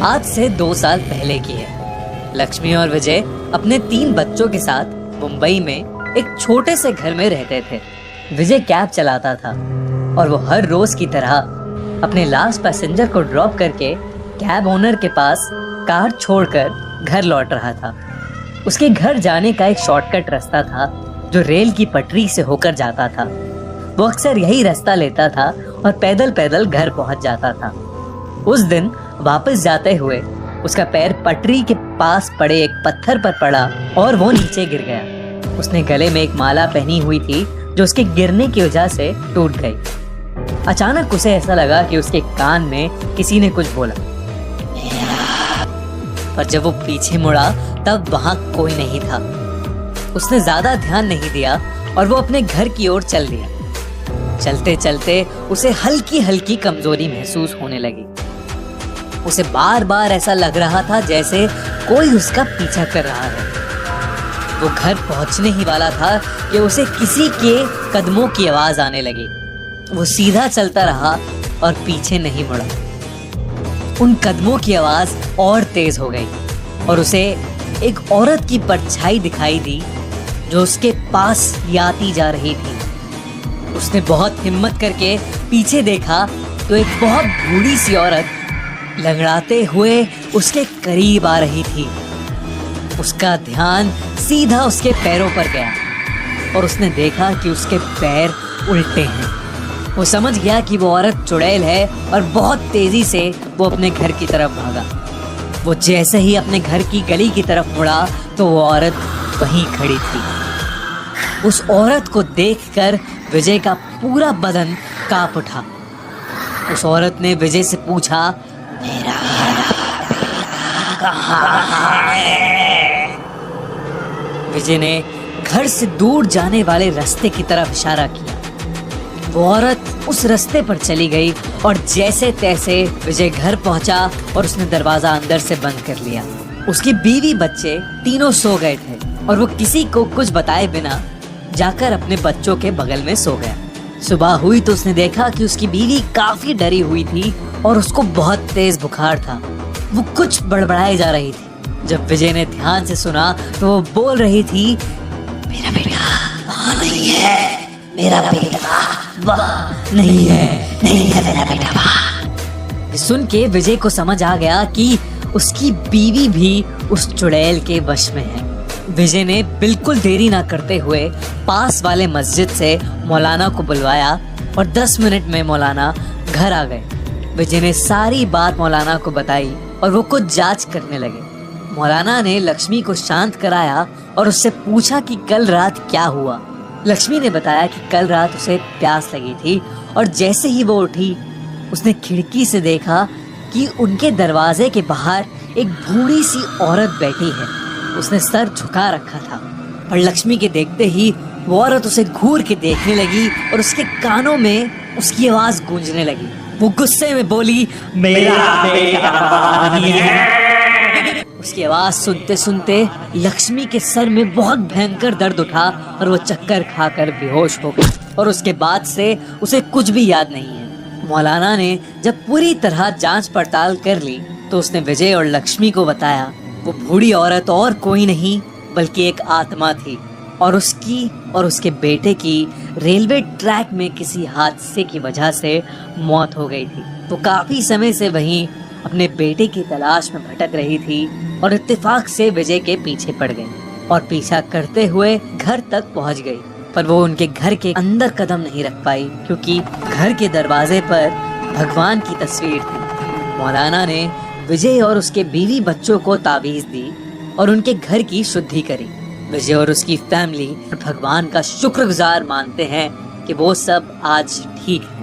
आज से 2 साल पहले की है। लक्ष्मी और विजय अपने 3 बच्चों के साथ मुंबई में एक छोटे से घर में रहते थे। विजय कैब चलाता था और वो हर रोज की तरह अपने लास्ट पैसेंजर को ड्रॉप करके कैब ओनर के पास कार छोड़कर घर लौट रहा था। उसके घर जाने का एक शॉर्टकट रास्ता था जो रेल की पटरी से होकर जाता था। वो अक्सर यही रास्ता लेता था और पैदल पैदल घर पहुंच जाता था। उस दिन वापस जाते हुए उसका पैर पटरी के पास पड़े एक पत्थर पर पड़ा और वो नीचे गिर गया। उसने गले में एक माला पहनी हुई थी जो उसके गिरने की वजह से टूट गई। अचानक उसे ऐसा लगा कि उसके कान में किसी ने कुछ बोला, पर जब वो पीछे मुड़ा तब वहां कोई नहीं था। उसने ज्यादा ध्यान नहीं दिया और वो अपने घर की ओर चल दिया। चलते चलते उसे हल्की हल्की कमजोरी महसूस होने लगी। उसे बार बार ऐसा लग रहा था जैसे कोई उसका पीछा कर रहा है। वो घर पहुंचने ही वाला था कि उसे किसी के कदमों की आवाज आने लगी। वो सीधा चलता रहा और पीछे नहीं मुड़ा। उन कदमों की आवाज और तेज हो गई और उसे एक औरत की परछाई दिखाई दी जो उसके पास आती जा रही थी। उसने बहुत हिम्मत करके पीछे देखा तो एक बहुत बूढ़ी सी औरत लंगड़ाते हुए उसके करीब आ रही थी। उसका ध्यान सीधा उसके पैरों पर गया और उसने देखा कि उसके पैर उल्टे हैं। वो समझ गया कि वो औरत चुड़ैल है और बहुत तेजी से वो अपने घर की तरफ भागा। वो जैसे ही अपने घर की गली की तरफ मुड़ा तो वो औरत वहीं खड़ी थी। उस औरत को देखकर विजय का पूरा बदन कांप उठा। उस औरत ने विजय से पूछा, मेरा कहाँ है? विजय ने घर से दूर जाने वाले रास्ते की तरफ इशारा किया। वो औरत उस रास्ते पर चली गई और जैसे तैसे विजय घर पहुंचा और उसने दरवाजा अंदर से बंद कर लिया। उसकी बीवी बच्चे तीनों सो गए थे और वो किसी को कुछ बताए बिना जाकर अपने बच्चों के बगल में सो गया। सुबह हुई तो उसने देखा कि उसकी बीवी काफी डरी हुई थी और उसको बहुत तेज बुखार था। वो कुछ बड़बड़ाई जा रही थी। जब विजय ने ध्यान से सुना तो वो बोल रही थी, मेरा बेटा वहाँ नहीं है, मेरा बेटा वहाँ नहीं है, नहीं है मेरा बेटा वहाँ। सुन के विजय को समझ आ गया कि उसकी बीवी भी उस चुड़ैल के वश में है। विजय ने बिल्कुल देरी ना करते हुए पास वाले मस्जिद से मौलाना को बुलवाया और 10 मिनट में मौलाना घर आ गए। विजय ने सारी बात मौलाना को बताई और वो कुछ जांच करने लगे। मौलाना ने लक्ष्मी को शांत कराया और उससे पूछा कि कल रात क्या हुआ। लक्ष्मी ने बताया कि कल रात उसे प्यास लगी थी और जैसे ही वो उठी उसने खिड़की से देखा कि उनके दरवाजे के बाहर एक बूढ़ी सी औरत बैठी है। उसने सर झुका रखा था और लक्ष्मी के देखते ही वो औरत उसे घूर के देखने लगी और उसके कानों में उसकी आवाज गूंजने लगी। वो गुस्से में बोली, मेरा बेटा नहीं है। उसकी आवाज सुनते सुनते लक्ष्मी के सर में बहुत भयंकर दर्द उठा और वो चक्कर खाकर बेहोश हो गई और उसके बाद से उसे कुछ भी याद नहीं है। मौलाना ने जब पूरी तरह जांच पड़ताल कर ली तो उसने विजय और लक्ष्मी को बताया वो बूढ़ी औरत और कोई नहीं बल्कि एक आत्मा थी और उसकी और उसके बेटे की रेलवे ट्रैक में किसी हादसे की वजह से मौत हो गई थी। वो काफी समय से वहीं अपने बेटे की तलाश में भटक रही थी और इत्तेफाक से विजय के पीछे पड़ गई और पीछा करते हुए घर तक पहुंच गई। पर वो उनके घर के अंदर कदम नहीं रख पाई क्योंकि घर के दरवाजे पर भगवान की तस्वीर थी। मौलाना ने विजय और उसके बीवी बच्चों को ताबीज दी और उनके घर की शुद्धि करी। विजय और उसकी फैमिली भगवान का शुक्रगुजार मानते हैं कि वो सब आज ठीक है।